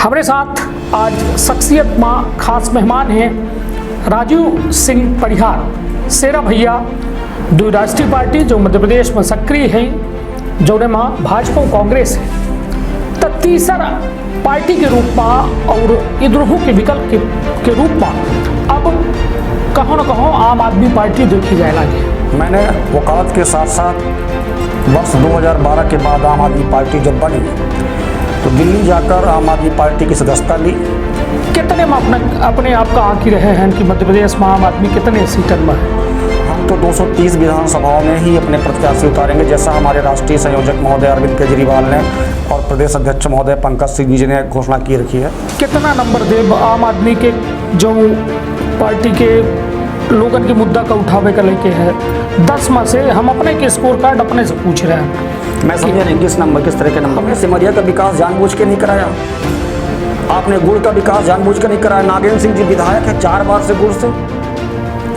हमारे साथ आज शख्सियत माँ खास मेहमान हैं राजीव सिंह परिहार शेरा भैया द्विराष्ट्रीय पार्टी जो मध्य प्रदेश में सक्रिय हैं जो माँ भाजपा कांग्रेस है तो तीसरा पार्टी के रूप में और इधरों के विकल्प के रूप में अब कहो न कहो आम आदमी पार्टी देखी जाए लगे। मैंने वकालत के साथ साथ वर्ष 2012 के बाद आम आदमी पार्टी जब बनी तो दिल्ली जाकर आम आदमी पार्टी की सदस्यता ली। कितने में अपने आप का आंकी रहे हैं कि मध्य प्रदेश में आम आदमी कितने सीटन में है? हम तो 230 विधानसभाओं में ही अपने प्रत्याशी उतारेंगे, जैसा हमारे राष्ट्रीय संयोजक महोदय अरविंद केजरीवाल ने और प्रदेश अध्यक्ष महोदय पंकज सिंह जी ने घोषणा की रखी है। कितना नंबर दे आम आदमी के जो पार्टी के लोगन के मुद्दा का उठावे का लेके है 10 में से हम अपने के स्कोर कार्ड अपने से पूछ रहे हैं। मैं समझा नहीं किस तरह के नंबर। सिमरिया का विकास जानबूझ के नहीं कराया, आपने गुड़ का विकास जानबूझ के नहीं कराया। नागेंद्र सिंह जी विधायक है 4 बार से गुड़ से,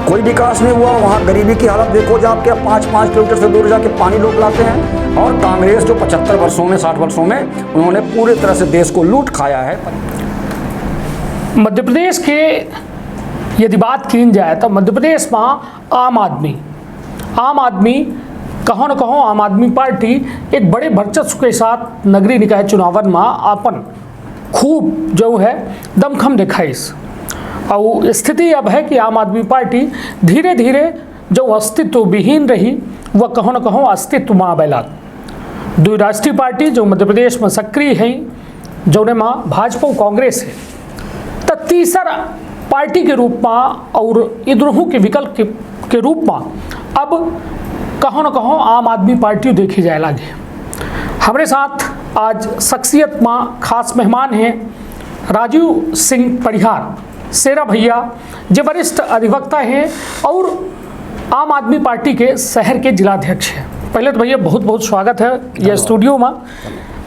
कोई विकास नहीं हुआ। वहाँ गरीबी की हालत देखो, जब आपके 5-5 किलोमीटर से दूर जाके पानी लोग लाते हैं। और कांग्रेस जो 75 वर्षों में 60 वर्षों में उन्होंने पूरी तरह से देश को लूट खाया है। मध्य प्रदेश के यदि बात की जाए तो मध्य प्रदेश में आम आदमी कहो न कहो आम आदमी पार्टी एक बड़े वर्चस्व के साथ नगरीय निकाय चुनावन में अपन खूब जो है दमखम दिखाइस। और स्थिति अब है कि आम आदमी पार्टी धीरे धीरे जो अस्तित्व विहीन रही वह कहो न कहो अस्तित्व में आवेला। द्विराष्ट्रीय पार्टी जो मध्य प्रदेश में सक्रिय है जो माँ भाजपा कांग्रेस है तो तीसरा पार्टी के रूप में और इधरों के विकल्प के रूप में अब कहो न कहो आम आदमी पार्टी देखी जाए लगे। हमारे साथ आज शख्सियत माँ खास मेहमान हैं राजीव सिंह परिहार शेरा भैया जो वरिष्ठ अधिवक्ता हैं और आम आदमी पार्टी के शहर के जिलाध्यक्ष हैं। पहले तो भैया बहुत बहुत स्वागत है यह स्टूडियो में।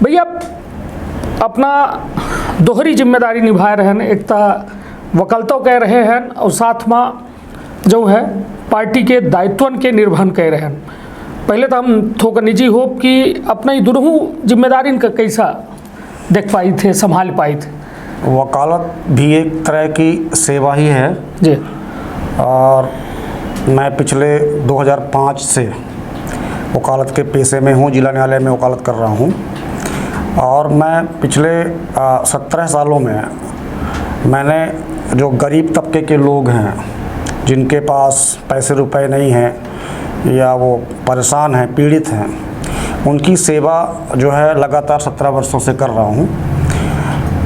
भैया अपना दोहरी जिम्मेदारी निभा रहे हैं, एक तो वकालतों कह रहे हैं और साथ में जो है पार्टी के दायित्वन के निर्वहन कह रहे हैं। पहले तो हम थोड़ा निजी हो कि अपना ही दुनू जिम्मेदारी का कैसा देख पाई थे, संभाल पाई थे? वकालत भी एक तरह की सेवा ही है जी। और मैं पिछले 2005 से वकालत के पेशे में हूँ, जिला न्यायालय में वकालत कर रहा हूँ। और मैं पिछले 17 सालों में मैंने जो गरीब तबके के लोग हैं जिनके पास पैसे रुपए नहीं हैं या वो परेशान हैं, पीड़ित हैं, उनकी सेवा जो है लगातार 17 वर्षों से कर रहा हूँ।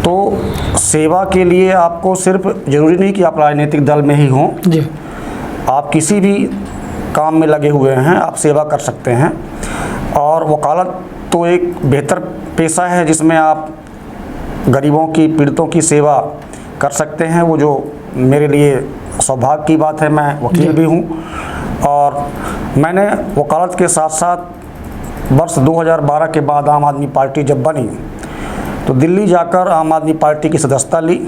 तो सेवा के लिए आपको सिर्फ ज़रूरी नहीं कि आप राजनीतिक दल में ही हों जी, आप किसी भी काम में लगे हुए हैं आप सेवा कर सकते हैं। और वकालत तो एक बेहतर पेशा है जिसमें आप गरीबों की, पीड़ितों की सेवा कर सकते हैं। वो जो मेरे लिए सौभाग्य की बात है, मैं वकील भी हूँ। और मैंने वकालत के साथ साथ वर्ष 2012 के बाद आम आदमी पार्टी जब बनी तो दिल्ली जाकर आम आदमी पार्टी की सदस्यता ली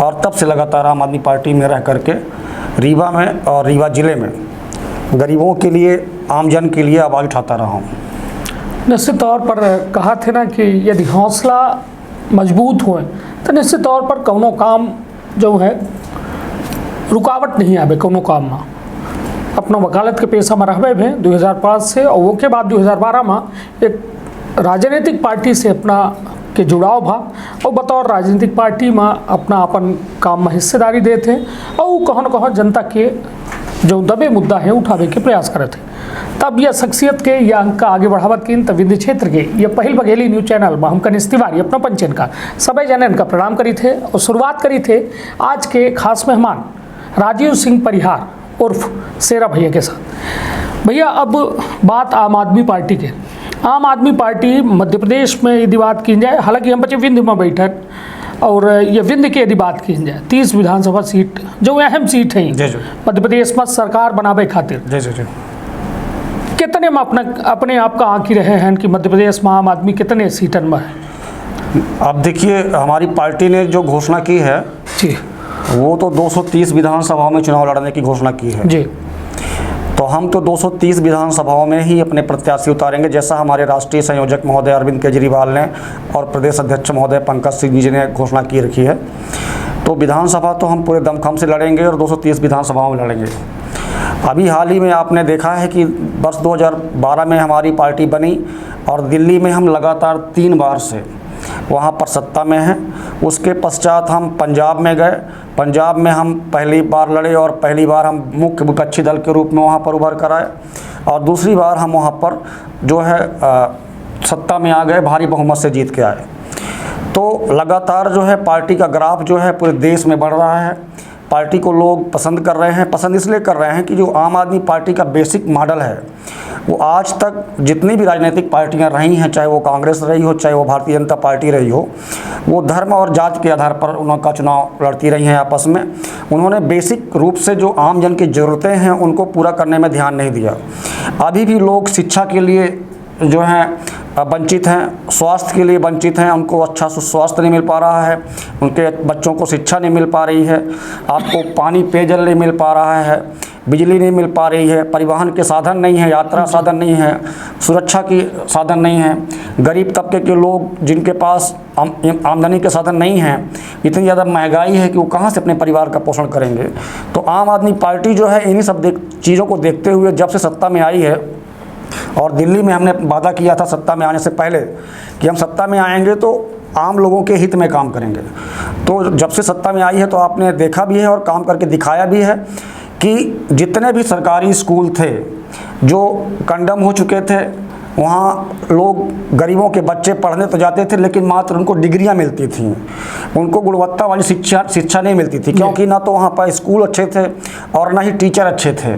और तब से लगातार आम आदमी पार्टी में रह करके रीवा में और रीवा ज़िले में गरीबों के लिए, आमजन के लिए आवाज़ उठाता रहा हूँ। निश्चित तौर पर कहा थे ना कि यदि हौसला मजबूत हो तो निश्चित तौर पर कोनो काम जो है रुकावट नहीं आवे कोनो काम में। अपना वकालत के पेशा में रहबे भी 2005 से और वो के बाद 2012 में एक राजनीतिक पार्टी से अपना के जुड़ाव भा और बतौर राजनीतिक पार्टी में अपना अपन काम में हिस्सेदारी देते और कहो न कहो जनता के जो दबे मुद्दा है उठावे के प्रयास करे थे। तब यह शख्सियत के या अंक का आगे बढ़ावत की विंध्य क्षेत्र के ये पहल बघेली न्यूज चैनल में हम कनिष्ठ तिवारी अपना पंचन का सभी जनन का प्रणाम करी थे और शुरुआत करी थे आज के खास मेहमान राजीव सिंह परिहार उर्फ शेरा भैया के साथ। भैया अब बात आम आदमी पार्टी के। आम आदमी पार्टी मध्य प्रदेश में यदि बात की जाए, हालांकि हम बच्चे विंध्य में बैठन और ये विंध्य की यदि बात की जाए 30 विधानसभा सीट जो अहम सीट है मध्य प्रदेश में सरकार बनावे खातिर कितने में अपने आप का आंकी रहे हैं कि मध्य प्रदेश में आम आदमी कितने सीटन में है? अब देखिए, हमारी पार्टी ने जो घोषणा की है जी, वो तो 230 विधानसभाओं में चुनाव लड़ने की घोषणा की है जी। तो हम तो 230 विधानसभाओं में ही अपने प्रत्याशी उतारेंगे, जैसा हमारे राष्ट्रीय संयोजक महोदय अरविंद केजरीवाल ने और प्रदेश अध्यक्ष महोदय पंकज सिंह जी ने घोषणा की रखी है। तो विधानसभा तो हम पूरे दमखम से लड़ेंगे और 230 विधानसभाओं में लड़ेंगे। अभी हाल ही में आपने देखा है कि वर्ष 2012 में हमारी पार्टी बनी और दिल्ली में हम लगातार 3 बार से वहाँ पर सत्ता में हैं। उसके पश्चात हम पंजाब में गए, पंजाब में हम पहली बार लड़े और पहली बार हम मुख्य विपक्षी दल के रूप में वहाँ पर उभर कर आए और दूसरी बार हम वहाँ पर जो है सत्ता में आ गए, भारी बहुमत से जीत के आए। तो लगातार जो है पार्टी का ग्राफ जो है पूरे देश में बढ़ रहा है। पार्टी को लोग पसंद कर रहे हैं, पसंद इसलिए कर रहे हैं कि जो आम आदमी पार्टी का बेसिक मॉडल है वो आज तक जितनी भी राजनीतिक पार्टियां रही हैं, चाहे वो कांग्रेस रही हो, चाहे वो भारतीय जनता पार्टी रही हो, वो धर्म और जात के आधार पर उनका चुनाव लड़ती रही हैं आपस में। उन्होंने बेसिक रूप से जो आम जन की ज़रूरतें हैं उनको पूरा करने में ध्यान नहीं दिया। अभी भी लोग शिक्षा के लिए जो हैं वंचित हैं, स्वास्थ्य के लिए वंचित हैं, उनको अच्छा स्वास्थ्य नहीं मिल पा रहा है, उनके बच्चों को शिक्षा नहीं मिल पा रही है, आपको पानी पेयजल नहीं मिल पा रहा है, बिजली नहीं मिल पा रही है, परिवहन के साधन नहीं है, यात्रा साधन नहीं है, सुरक्षा की साधन नहीं है। गरीब तबके के लोग जिनके पास आमदनी के साधन नहीं हैं, इतनी ज़्यादा महंगाई है कि वो कहाँ से अपने परिवार का पोषण करेंगे। तो आम आदमी पार्टी जो है इन्हीं सब चीज़ों को देखते हुए जब से सत्ता में आई है, और दिल्ली में हमने वादा किया था सत्ता में आने से पहले कि हम सत्ता में आएंगे तो आम लोगों के हित में काम करेंगे। तो जब से सत्ता में आई है तो आपने देखा भी है और काम करके दिखाया भी है कि जितने भी सरकारी स्कूल थे जो कंडम हो चुके थे, वहाँ लोग गरीबों के बच्चे पढ़ने तो जाते थे लेकिन मात्र उनको डिग्रियाँ मिलती थीं, उनको गुणवत्ता वाली शिक्षा नहीं मिलती थी, क्योंकि ना तो वहाँ पर स्कूल अच्छे थे और ना ही टीचर अच्छे थे।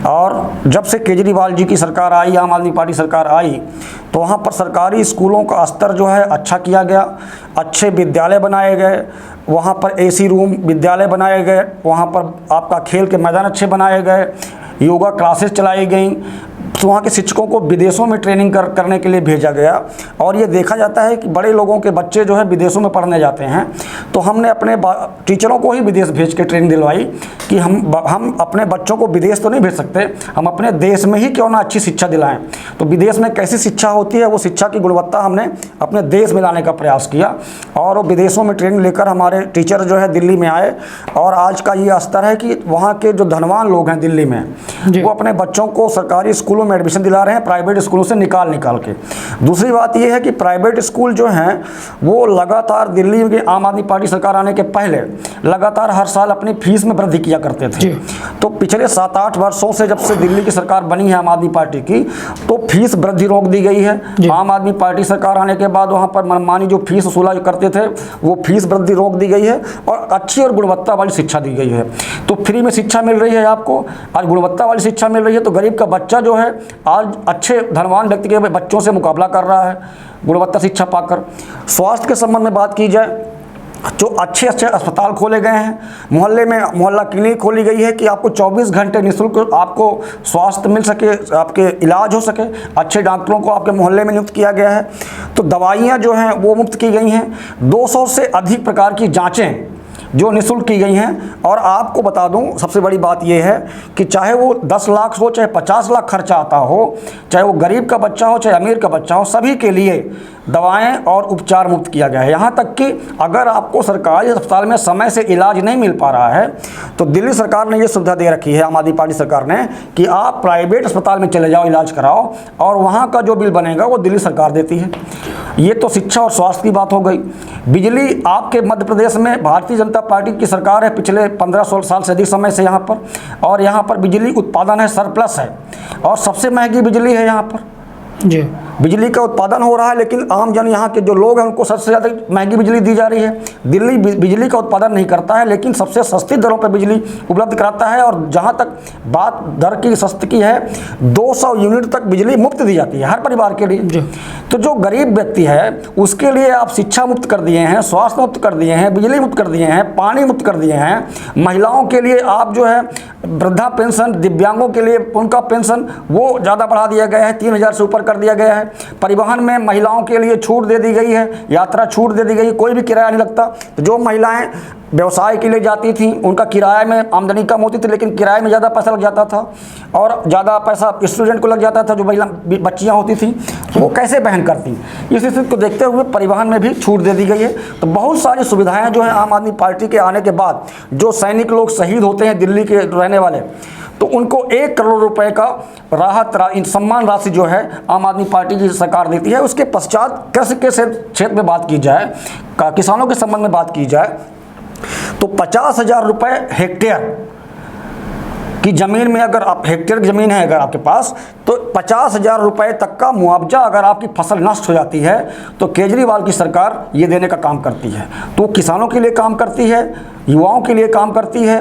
और जब से केजरीवाल जी की सरकार आई, आम आदमी पार्टी सरकार आई, तो वहाँ पर सरकारी स्कूलों का स्तर जो है अच्छा किया गया, अच्छे विद्यालय बनाए गए, वहाँ पर AC रूम विद्यालय बनाए गए, वहाँ पर आपका खेल के मैदान अच्छे बनाए गए, योगा क्लासेस चलाई गई। तो वहाँ के शिक्षकों को विदेशों में ट्रेनिंग करने के लिए भेजा गया। और ये देखा जाता है कि बड़े लोगों के बच्चे जो है विदेशों में पढ़ने जाते हैं, तो हमने अपने टीचरों को ही विदेश भेज के ट्रेनिंग दिलवाई कि हम अपने बच्चों को विदेश तो नहीं भेज सकते, हम अपने देश में ही क्यों ना अच्छी शिक्षा दिलाएं। तो विदेश में कैसी शिक्षा होती है, वो शिक्षा की गुणवत्ता हमने अपने देश में लाने का प्रयास किया और वो विदेशों में ट्रेनिंग लेकर हमारे टीचर जो है दिल्ली में आए। और आज का ये स्तर है कि वहाँ के जो धनवान लोग हैं दिल्ली में, वो अपने बच्चों को सरकारी स्कूलों में एडमिशन दिला रहे हैं प्राइवेट स्कूलों से निकाल के। दूसरी बात यह है कि प्राइवेट स्कूल जो हैं वो लगातार दिल्ली की आम आदमी पार्टी सरकार आने के पहले लगातार हर साल अपनी फीस में वृद्धि किया करते थे। तो पिछले 7-8 वर्षों से जब से दिल्ली की सरकार बनी है आम आदमी पार्टी की, तो फीस वृद्धि रोक दी गई है। आम आदमी पार्टी सरकार आने के बाद वहाँ पर मनमानी जो फीस वसूला करते थे वो फीस वृद्धि रोक दी गई है और अच्छी और गुणवत्ता वाली शिक्षा दी गई है। तो फ्री में शिक्षा मिल रही है आपको, आज गुणवत्ता वाली शिक्षा मिल रही है। तो गरीब का बच्चा जो है आज अच्छे धनवान व्यक्ति के बच्चों से मुकाबला कर रहा है गुणवत्ता शिक्षा पाकर। स्वास्थ्य के संबंध में बात की जाए, जो अच्छे अस्पताल खोले गए हैं, मोहल्ले में मोहल्ला क्लिनिक खोली गई है कि आपको 24 घंटे निःशुल्क आपको स्वास्थ्य मिल सके, आपके इलाज हो सके। अच्छे डॉक्टरों को आपके मोहल्ले में नियुक्त किया गया है। तो दवाइयाँ जो हैं वो मुफ्त की गई हैं। 200 से अधिक प्रकार की जाँचें जो निःशुल्क की गई हैं। और आपको बता दूं, सबसे बड़ी बात यह है कि चाहे वो 10 लाख हो, चाहे 50 लाख खर्चा आता हो, चाहे वो गरीब का बच्चा हो, चाहे अमीर का बच्चा हो, सभी के लिए दवाएं और उपचार मुफ्त किया गया है। यहाँ तक कि अगर आपको सरकारी अस्पताल में समय से इलाज नहीं मिल पा रहा है तो दिल्ली सरकार ने ये सुविधा दे रखी है, आम आदमी पार्टी सरकार ने, कि आप प्राइवेट अस्पताल में चले जाओ, इलाज कराओ और वहाँ का जो बिल बनेगा वो दिल्ली सरकार देती है। ये तो शिक्षा और स्वास्थ्य की बात हो गई। बिजली आपके मध्य प्रदेश में भारतीय जनता पार्टी की सरकार है पिछले 15-16 साल से अधिक समय से यहाँ पर, और यहाँ पर बिजली उत्पादन है, सरप्लस है और सबसे महंगी बिजली है यहाँ पर जी। बिजली का उत्पादन हो रहा है लेकिन आम जन यहाँ के जो लोग हैं उनको सबसे ज़्यादा महंगी बिजली दी जा रही है। दिल्ली बिजली का उत्पादन नहीं करता है लेकिन सबसे सस्ती दरों पर बिजली उपलब्ध कराता है। और जहाँ तक बात दर की सस्ती की है, 200 यूनिट तक बिजली मुफ्त दी जाती है हर परिवार के लिए। तो जो गरीब व्यक्ति है उसके लिए आप शिक्षा मुफ्त कर दिए हैं, स्वास्थ्य मुफ्त कर दिए हैं, बिजली मुफ्त कर दिए हैं, पानी मुफ्त कर दिए हैं। महिलाओं के लिए आप जो है वृद्धा पेंशन, दिव्यांगों के लिए उनका पेंशन वो ज़्यादा बढ़ा दिया गया है, 3000 से ऊपर कर दिया गया है। परिवहन में महिलाओं के लिए छूट दे दी गई है, यात्रा छूट दे दी गई, कोई भी किराया नहीं लगता। तो जो महिलाएं व्यवसाय के लिए जाती थी उनका किराए में आमदनी कम होती थी, लेकिन किराए में ज़्यादा पैसा लग जाता था और ज़्यादा पैसा स्टूडेंट को लग जाता था, जो महिला बच्चियाँ होती थी तो वो कैसे वहन करती। इस स्थिति को देखते हुए परिवहन में भी छूट दे दी गई है। तो बहुत सारी सुविधाएं जो है आम आदमी पार्टी के आने के बाद, जो सैनिक लोग शहीद होते हैं दिल्ली के रहने वाले, तो उनको 1 करोड़ रुपए का सम्मान राशि जो है आम आदमी पार्टी की सरकार देती है। उसके पश्चात कृषि के क्षेत्र में बात की जाए, किसानों के संबंध में बात की जाए, तो 50,000 रुपये हेक्टेयर की ज़मीन में, अगर आप हेक्टेयर की ज़मीन है अगर आपके पास, तो 50,000 रुपये तक का मुआवजा अगर आपकी फसल नष्ट हो जाती है तो केजरीवाल की सरकार ये देने का काम करती है। तो किसानों के लिए काम करती है, युवाओं के लिए काम करती है,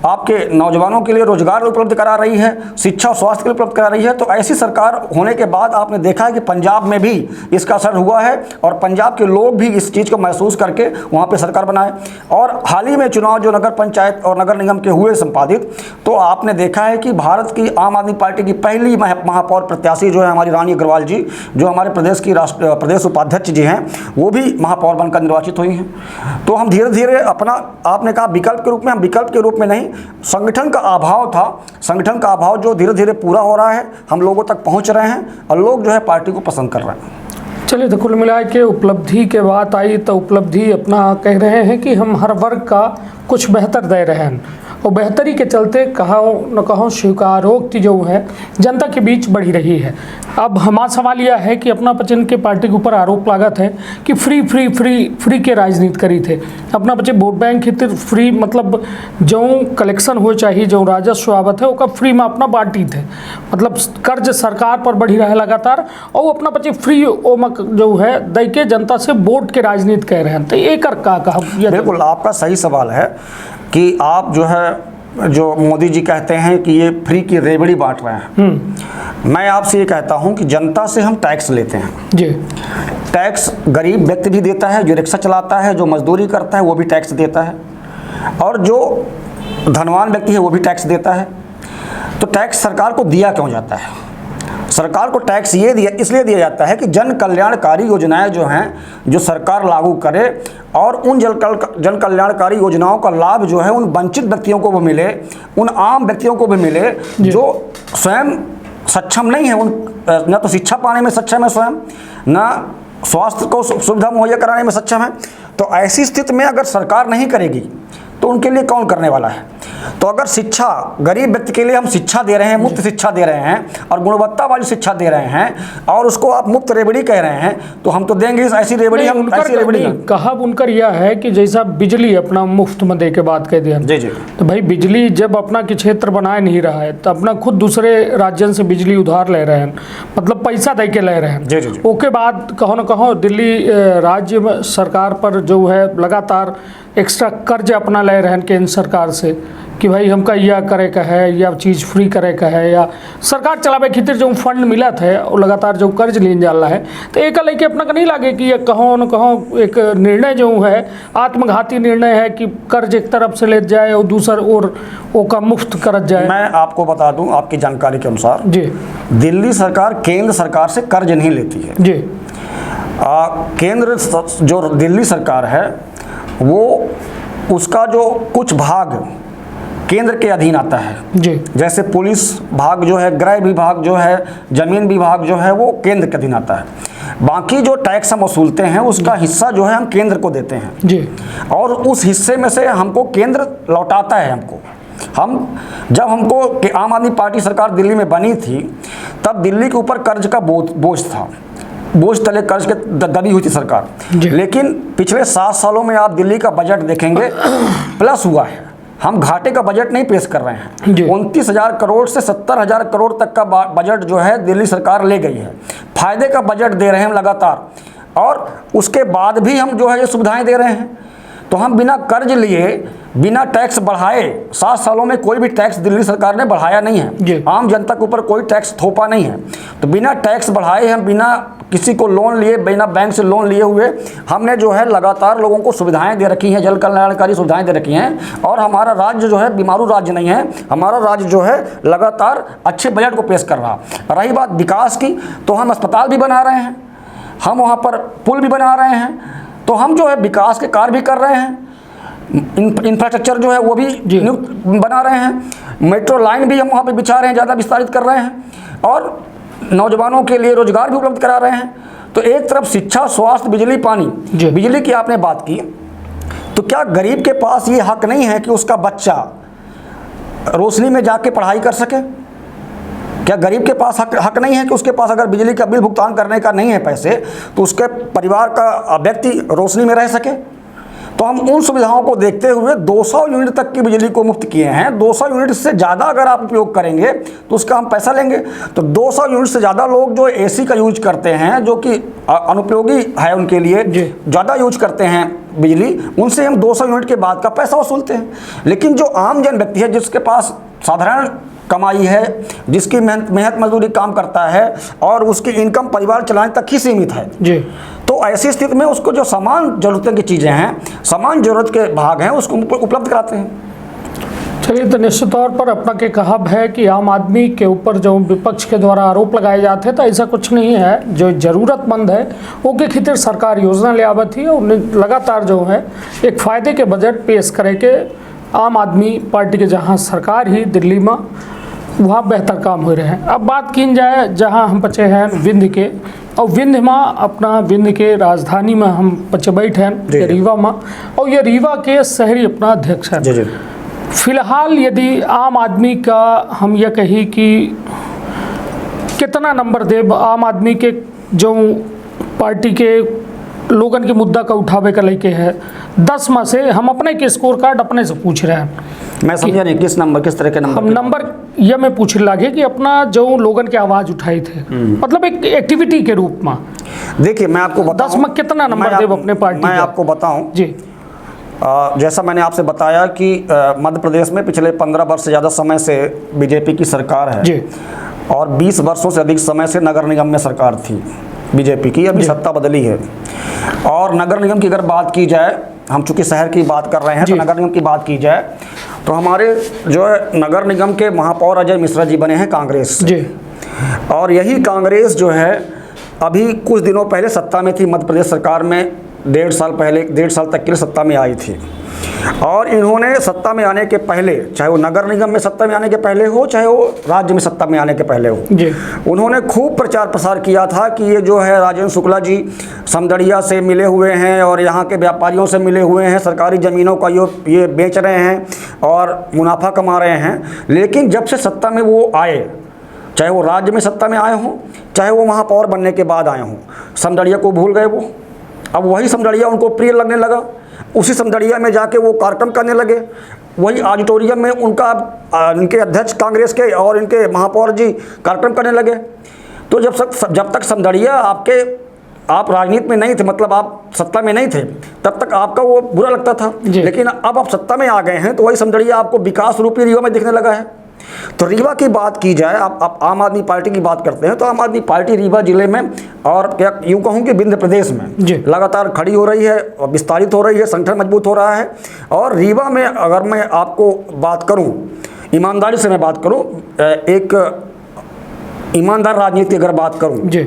आपके नौजवानों के लिए रोजगार उपलब्ध करा रही है, शिक्षा और स्वास्थ्य के लिए उपलब्ध करा रही है। तो ऐसी सरकार होने के बाद आपने देखा है कि पंजाब में भी इसका असर हुआ है और पंजाब के लोग भी इस चीज़ को महसूस करके वहाँ पे सरकार बनाए। और हाल ही में चुनाव जो नगर पंचायत और नगर निगम के हुए संपादित, तो आपने देखा है कि भारत की आम आदमी पार्टी की पहली महापौर प्रत्याशी जो है हमारी रानी अग्रवाल जी, जो हमारे प्रदेश की प्रदेश उपाध्यक्ष जी हैं, वो भी महापौर बनकर निर्वाचित हुई हैं। तो हम धीरे धीरे अपना, आपने कहा विकल्प के रूप में, हम विकल्प के रूप में नहीं, संगठन का अभाव था, संगठन का अभाव जो धीरे धीरे पूरा हो रहा है, हम लोगों तक पहुंच रहे हैं और लोग जो है पार्टी को पसंद कर रहे हैं। चलिए, तो कुल मिला के उपलब्धि के बात आई तो उपलब्धि अपना कह रहे हैं कि हम हर वर्ग का कुछ बेहतर दे रहे हैं और बेहतरी के चलते कहो न कहो स्वीकारोक्ति जो है जनता के बीच बढ़ी रही है। अब हमारा सवाल यह है कि अपना बच्चन के पार्टी के ऊपर आरोप लागत है कि फ्री के राजनीति करी थे, अपना बच्चे वोट बैंक खातिर फ्री, मतलब जो कलेक्शन हो चाहिए, जो राजस्व आवत है वो फ्री में अपना बांटी थे, मतलब कर्ज सरकार पर बढ़ी रहे लगातार और वो अपना बच्चे फ्री जो है दे के जनता से वोट के राजनीति कह रहे हैं। तो एक का कहा। बिल्कुल आपका सही सवाल है कि आप जो है, जो मोदी जी कहते हैं कि ये फ्री की रेवड़ी बांट रहे हैं। मैं आपसे ये कहता हूँ कि जनता से हम टैक्स लेते हैं जी। टैक्स गरीब व्यक्ति भी देता है, जो रिक्शा चलाता है, जो मजदूरी करता है वो भी टैक्स देता है, और जो धनवान व्यक्ति है वो भी टैक्स देता है। तो टैक्स सरकार को दिया क्यों जाता है? सरकार को टैक्स इसलिए दिया जाता है कि जन कल्याणकारी योजनाएं जो हैं, जो सरकार लागू करे और उन जन कल्याणकारी योजनाओं का लाभ जो है उन वंचित व्यक्तियों को भी मिले, उन आम व्यक्तियों को भी मिले जो स्वयं सक्षम नहीं है, न तो शिक्षा पाने में सक्षम है स्वयं, न स्वास्थ्य को सुविधा मुहैया कराने में सक्षम है। तो ऐसी स्थिति में अगर सरकार नहीं करेगी तो उनके लिए कौन करने वाला है? तो अगर शिक्षा, गरीब व्यक्ति के लिए हम शिक्षा दे रहे हैं, मुफ्त शिक्षा दे रहे हैं और गुणवत्ता वाली शिक्षा दे रहे हैं और उसको आप मुफ्त रेवड़ी कह रहे हैं, तो हम तो देंगे ऐसी रेवड़ी। हम ऐसी रेवड़ी कहा उनकर यह है कि जैसा बिजली अपना मुफ्त में दे के बात कह दिया जी जी, तो भाई बिजली जब अपना के क्षेत्र बनाए नहीं रहा है तो अपना खुद दूसरे राज्यों से बिजली उधार ले रहे हैं, मतलब पैसा दे के ले रहे हैं। जी जी जी। उसके बाद कहो न कहो दिल्ली राज्य में सरकार पर जो है लगातार एक्स्ट्रा कर्ज अपना ले रहे हैं केंद्र सरकार से कि भाई हमका यह करे का है या चीज़ फ्री करे का है या सरकार चलावे खातिर जो फंड मिला था और लगातार जो कर्ज लेने जा रहा है। तो एक लेके अपना का नहीं लगे कि ये कहो न कहो एक निर्णय जो है आत्मघाती निर्णय है कि कर्ज एक तरफ से ले जाए और दूसर और वो का मुफ्त कर जाए। मैं आपको बता दूं आपकी जानकारी के अनुसार जी, दिल्ली सरकार केंद्र सरकार से कर्ज नहीं लेती है जी। केंद्र जो दिल्ली सरकार है वो उसका जो कुछ भाग केंद्र के अधीन आता है जी, जैसे पुलिस भाग जो है, गृह विभाग जो है, जमीन विभाग जो है वो केंद्र के अधीन आता है। बाकी जो टैक्स हम वसूलते हैं उसका हिस्सा जो है हम केंद्र को देते हैं जी, और उस हिस्से में से हमको केंद्र लौटाता है हमको। जब हमको आम आदमी पार्टी सरकार दिल्ली में बनी थी तब दिल्ली के ऊपर कर्ज का बोझ था, बोझ तले कर्ज के दबी हुई थी सरकार। लेकिन पिछले 7 सालों में आप दिल्ली का बजट देखेंगे प्लस हुआ है, हम घाटे का बजट नहीं पेश कर रहे हैं। 29,000 करोड़ से 70,000 करोड़ तक का बजट जो है दिल्ली सरकार ले गई है, फायदे का बजट दे रहे हैं हम लगातार, और उसके बाद भी हम जो है ये सुविधाएं दे रहे हैं। तो हम बिना कर्ज लिए, बिना टैक्स बढ़ाए, 7 सालों में कोई भी टैक्स दिल्ली सरकार ने बढ़ाया नहीं है, आम जनता के ऊपर कोई टैक्स थोपा नहीं है। तो बिना टैक्स बढ़ाए, हम बिना किसी को लोन लिए, बिना बैंक से लोन लिए हुए हमने जो है लगातार लोगों को सुविधाएं दे रखी हैं, जन कल्याणकारी सुविधाएं दे रखी हैं। और हमारा राज्य जो है बीमारू राज्य नहीं है, हमारा राज्य जो है लगातार अच्छे बजट को पेश कर रहा। रही बात विकास की, तो हम अस्पताल भी बना रहे हैं, हम वहाँ पर पुल भी बना रहे हैं, तो हम जो है विकास के कार्य भी कर रहे हैं, इंफ्रास्ट्रक्चर जो है वो भी बना रहे हैं, मेट्रो लाइन भी हम वहाँ पे बिछा रहे हैं, ज़्यादा विस्तारित कर रहे हैं, और नौजवानों के लिए रोजगार भी उपलब्ध करा रहे हैं। तो एक तरफ शिक्षा, स्वास्थ्य, बिजली, पानी, बिजली की आपने बात की, तो क्या गरीब के पास ये हक नहीं है कि उसका बच्चा रोशनी में जाके पढ़ाई कर सके? क्या गरीब के पास हक नहीं है कि उसके पास अगर बिजली का बिल भुगतान करने का नहीं है पैसे, तो उसके परिवार का व्यक्ति रोशनी में रह सके? तो हम उन सुविधाओं को देखते हुए 200 यूनिट तक की बिजली को मुफ्त किए हैं। 200 यूनिट से ज़्यादा अगर आप उपयोग करेंगे तो उसका हम पैसा लेंगे। तो 200 यूनिट से ज़्यादा लोग जो एसी का यूज करते हैं, जो कि अनुपयोगी है उनके लिए, ज़्यादा यूज करते हैं बिजली, उनसे हम 200 यूनिट के बाद का पैसा वसूलते हैं। लेकिन जो आम जन व्यक्ति है, जिसके पास साधारण कमाई है, जिसकी मेहनत मजदूरी काम करता है और उसकी इनकम परिवार चलाने तक ही सीमित है जी, तो ऐसी स्थिति में उसको जो समान ज़रूरतें की चीज़ें हैं, समान ज़रूरत के भाग हैं, उसको उपलब्ध कराते हैं। चलिए, तो निश्चित तौर पर अपना के कहब है कि आम आदमी के ऊपर जो विपक्ष के द्वारा आरोप लगाए जाते हैं, तो ऐसा कुछ नहीं है। जो ज़रूरतमंद है वो के खातिर सरकार योजना ले आवत ही, और लगातार जो है एक फ़ायदे के बजट पेश करे के आम आदमी पार्टी के जहाँ सरकार ही दिल्ली में वहाँ बेहतर काम हो रहे हैं। अब बात की जाए जहाँ हम बचे हैं विंध्य के, और विंध्य में अपना विंध्य के राजधानी में हम बचे बैठे हैं रीवा में, और ये रीवा के शहरी अपना अध्यक्ष हैं। फिलहाल यदि आम आदमी का हम ये कही कि कितना नंबर दे आम आदमी के जो पार्टी के लोगन के मुद्दा का उठावे का लेके है, 10 में से हम अपने के स्कोर कार्ड अपने से पूछ रहे हैं। मैं समझा नहीं किस नंबर, किस तरह के नंबर? हम नंबर ये मैं पूछ लगे कि अपना जो लोगन के आवाज़ उठाई थे, मतलब एक एक्टिविटी के रूप में। देखिए, मैं आपको बताऊं 10 में कितना नंबर दे अपने पार्टी? मैं आपको बताऊं जी, जैसा मैंने आपसे बताया कि मध्य प्रदेश में पिछले 15 वर्ष से ज़्यादा समय से बीजेपी की सरकार है जी, और 20 वर्षों से अधिक समय से नगर निगम में सरकार थी बीजेपी की। अभी सत्ता बदली है, और नगर निगम की अगर बात की जाए, हम चूँकि शहर की बात कर रहे हैं, तो नगर निगम की बात की जाए तो हमारे जो है नगर निगम के महापौर अजय मिश्रा जी बने हैं कांग्रेस से जी, और यही कांग्रेस जो है अभी कुछ दिनों पहले सत्ता में थी मध्य प्रदेश सरकार में, 1.5 साल पहले, 1.5 साल तक के लिए सत्ता में आई थी। और इन्होंने सत्ता में आने के पहले, चाहे वो नगर निगम में सत्ता में आने के पहले हो, चाहे वो राज्य में सत्ता में आने के पहले हो जी, उन्होंने खूब प्रचार प्रसार किया था कि ये जो है राजेंद्र शुक्ला जी समदड़िया से मिले हुए हैं और यहाँ के व्यापारियों से मिले हुए हैं, सरकारी ज़मीनों का ये बेच रहे हैं और मुनाफा कमा रहे हैं। लेकिन जब से सत्ता में वो आए, चाहे वो राज्य में सत्ता में आए हों, चाहे वो महापौर बनने के बाद आए हों, समदड़िया को भूल गए वो। अब वही समदड़िया उनको प्रिय लगने लगा, उसी समदड़िया में जाके वो कार्यक्रम करने लगे, वही ऑडिटोरियम में उनका इनके अध्यक्ष कांग्रेस के और इनके महापौर जी कार्यक्रम करने लगे। तो जब तक समदड़िया आप राजनीति में नहीं थे, मतलब आप सत्ता में नहीं थे, तब तक आपका वो बुरा लगता था। लेकिन अब आप सत्ता में आ गए हैं तो वही समदड़िया आपको विकास रूपी रीवा में दिखने लगा है। तो रीवा की बात की जाए, आप आम आदमी पार्टी की बात करते हैं, तो आम आदमी पार्टी रीवा जिले में, और क्या यूँ कहूँ कि विंध्य प्रदेश में लगातार खड़ी हो रही है और विस्तारित हो रही है, संगठन मजबूत हो रहा है। और रीवा में अगर मैं आपको बात करूँ, ईमानदारी से मैं बात करूँ, एक ईमानदार राजनीति अगर बात करूँ जी,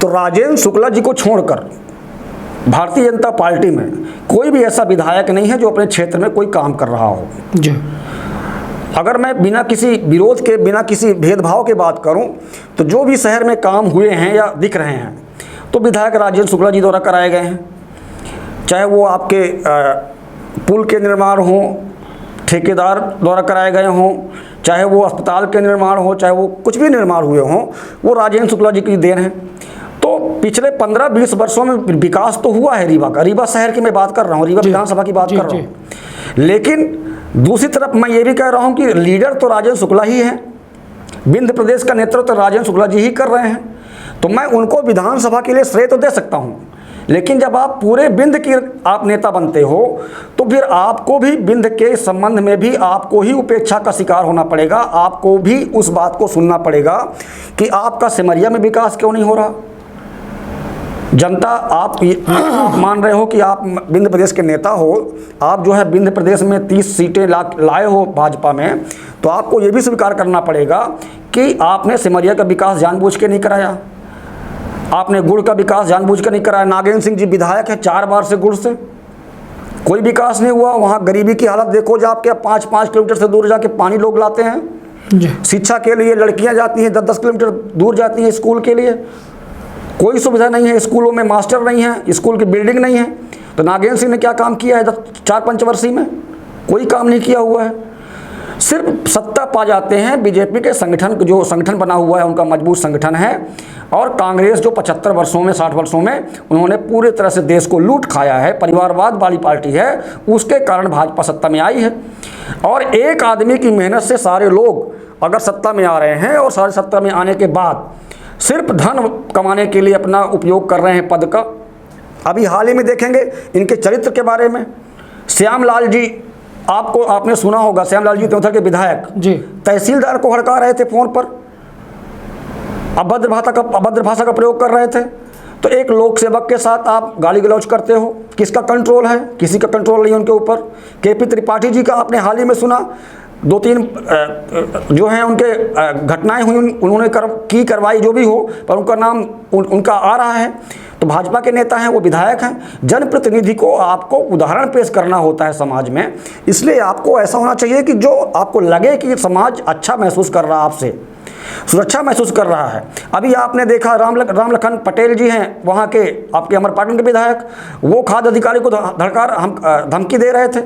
तो राजेंद्र शुक्ला जी को छोड़कर भारतीय जनता पार्टी में कोई भी ऐसा विधायक नहीं है जो अपने क्षेत्र में कोई काम कर रहा हो जी। अगर मैं बिना किसी विरोध के, बिना किसी भेदभाव के बात करूं, तो जो भी शहर में काम हुए हैं या दिख रहे हैं, तो विधायक राजेंद्र शुक्ला जी द्वारा कराए गए हैं। चाहे वो आपके पुल के निर्माण हों, ठेकेदार द्वारा कराए गए हों, चाहे वो अस्पताल के निर्माण हो, चाहे वो कुछ भी निर्माण हुए हों, वो राजेंद्र शुक्ला जी की देन है। तो पिछले 15-20 वर्षों में विकास तो हुआ है रीवा का। रीवा शहर की मैं बात कर रहा हूँ, रीवा विधानसभा की बात कर रहा हूँ। लेकिन दूसरी तरफ मैं ये भी कह रहा हूँ कि लीडर तो राजेंद्र शुक्ला ही हैं, विंध्य प्रदेश का नेतृत्व तो राजेंद्र शुक्ला जी ही कर रहे हैं। तो मैं उनको विधानसभा के लिए श्रेय तो दे सकता हूँ लेकिन जब आप पूरे विंध्य के आप नेता बनते हो तो फिर आपको भी विंध्य के संबंध में भी आपको ही उपेक्षा का शिकार होना पड़ेगा। आपको भी उस बात को सुनना पड़ेगा कि आपका सिमरिया में विकास क्यों नहीं हो रहा। जनता आप मान रहे हो कि आप विंध्य प्रदेश के नेता हो, आप जो है विंध्य प्रदेश में 30 सीटें लाए हो भाजपा में, तो आपको ये भी स्वीकार करना पड़ेगा कि आपने सिमरिया का विकास जानबूझ के नहीं कराया, आपने गुड़ का विकास जानबूझ के नहीं कराया। नागेंद्र सिंह जी विधायक है 4 बार से गुड़ से, कोई विकास नहीं हुआ। वहाँ गरीबी की हालत देखो, जो आपके 5-5 किलोमीटर से दूर जाके पानी लोग लाते हैं। शिक्षा के लिए लड़कियाँ जाती हैं 10-10 किलोमीटर दूर जाती हैं स्कूल के लिए, कोई सुविधा नहीं है। स्कूलों में मास्टर नहीं है, स्कूल की बिल्डिंग नहीं है। तो नागेंद्र सिंह ने क्या काम किया है 4-5 वर्षीय में? कोई काम नहीं किया हुआ है। सिर्फ सत्ता पा जाते हैं। बीजेपी के संगठन, जो संगठन बना हुआ है उनका मजबूत संगठन है, और कांग्रेस जो 75 वर्षों में 60 वर्षों में उन्होंने पूरे तरह से देश को लूट खाया है, परिवारवाद वाली पार्टी है, उसके कारण भाजपा सत्ता में आई है। और एक आदमी की मेहनत से सारे लोग अगर सत्ता में आ रहे हैं और सारे सत्ता में आने के बाद सिर्फ धन कमाने के लिए अपना उपयोग कर रहे हैं पद का। अभी हाल ही में देखेंगे इनके चरित्र के बारे में। श्यामलाल जी, आपने सुना होगा, श्यामलाल जी त्योंथर के विधायक जी तहसीलदार को हड़का रहे थे फोन पर, अभद्र भाषा का प्रयोग कर रहे थे। तो एक लोक सेवक के साथ आप गाली गलौज करते हो, किसका कंट्रोल है? किसी का कंट्रोल नहीं उनके ऊपर। केपी त्रिपाठी जी का आपने हाल ही में सुना, 2-3 जो हैं उनके घटनाएं हुई, उन्होंने करवाई जो भी हो, पर उनका नाम उनका आ रहा है। तो भाजपा के नेता हैं, वो विधायक हैं। जनप्रतिनिधि को आपको उदाहरण पेश करना होता है समाज में, इसलिए आपको ऐसा होना चाहिए कि जो आपको लगे कि समाज अच्छा महसूस कर रहा है, आपसे सुरक्षा महसूस कर रहा है। अभी आपने देखा रामलखन पटेल जी हैं वहाँ के, आपके अमरपाटन के विधायक, वो खाद्य अधिकारी को धमकी दे रहे थे।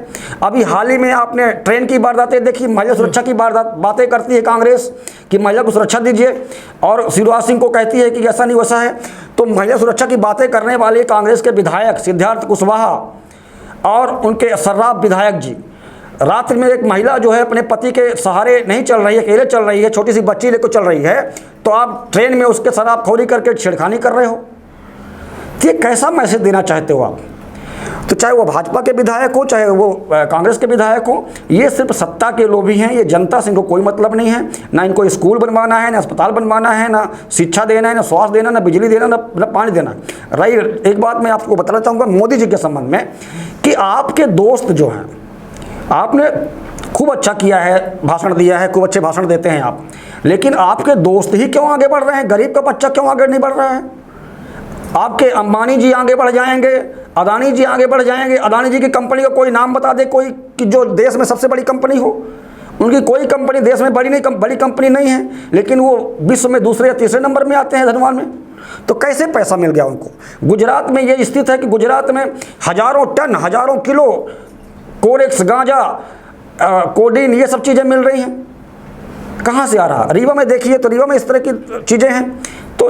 अभी हाल ही में आपने ट्रेन की वारदातें देखी, महिला सुरक्षा की बातें करती है कांग्रेस कि महिला को सुरक्षा दीजिए, और शिवराज सिंह को कहती है कि ऐसा नहीं वैसा है। तो महिला सुरक्षा की बातें करने वाले कांग्रेस के विधायक सिद्धार्थ कुशवाहा और उनके सर्राफ विधायक जी, रात्रि में एक महिला जो है अपने पति के सहारे नहीं चल रही है, अकेले चल रही है, छोटी सी बच्ची लेकर चल रही है, तो आप ट्रेन में उसके शराबखोरी करके छेड़खानी कर रहे हो। तो ये कैसा मैसेज देना चाहते हो आप? तो चाहे वो भाजपा के विधायक हो, चाहे वो कांग्रेस के विधायक हो, ये सिर्फ सत्ता के लोभी हैं। ये जनता से इनको कोई मतलब नहीं है। ना इनको स्कूल बनवाना है, ना अस्पताल बनवाना है, ना शिक्षा देना है, ना स्वास्थ्य देना, ना बिजली देना, ना पानी देना। रही एक बात मैं आपको बताना चाहूँगा मोदी जी के संबंध में, कि आपके दोस्त जो हैं, आपने खूब अच्छा किया है, भाषण दिया है, खूब अच्छे भाषण देते हैं आप, लेकिन आपके दोस्त ही क्यों आगे बढ़ रहे हैं? गरीब का बच्चा क्यों आगे नहीं बढ़ रहा है? आपके अंबानी जी आगे बढ़ जाएंगे, अदानी जी आगे बढ़ जाएंगे। अदानी जी की कंपनी का कोई नाम बता दे, कोई कि जो देश में सबसे बड़ी कंपनी हो। उनकी कोई कंपनी देश में बड़ी कंपनी नहीं है, लेकिन वो विश्व में दूसरे या तीसरे नंबर में आते हैं धनवान में। तो कैसे पैसा मिल गया उनको? गुजरात में ये स्थिति है कि गुजरात में हज़ारों टन, हज़ारों किलो कोरेक्स, गांजा, कोडीन, ये सब चीज़ें मिल रही हैं। कहाँ से आ रहा? रीवा में देखिए तो रीवा में इस तरह की चीज़ें हैं। तो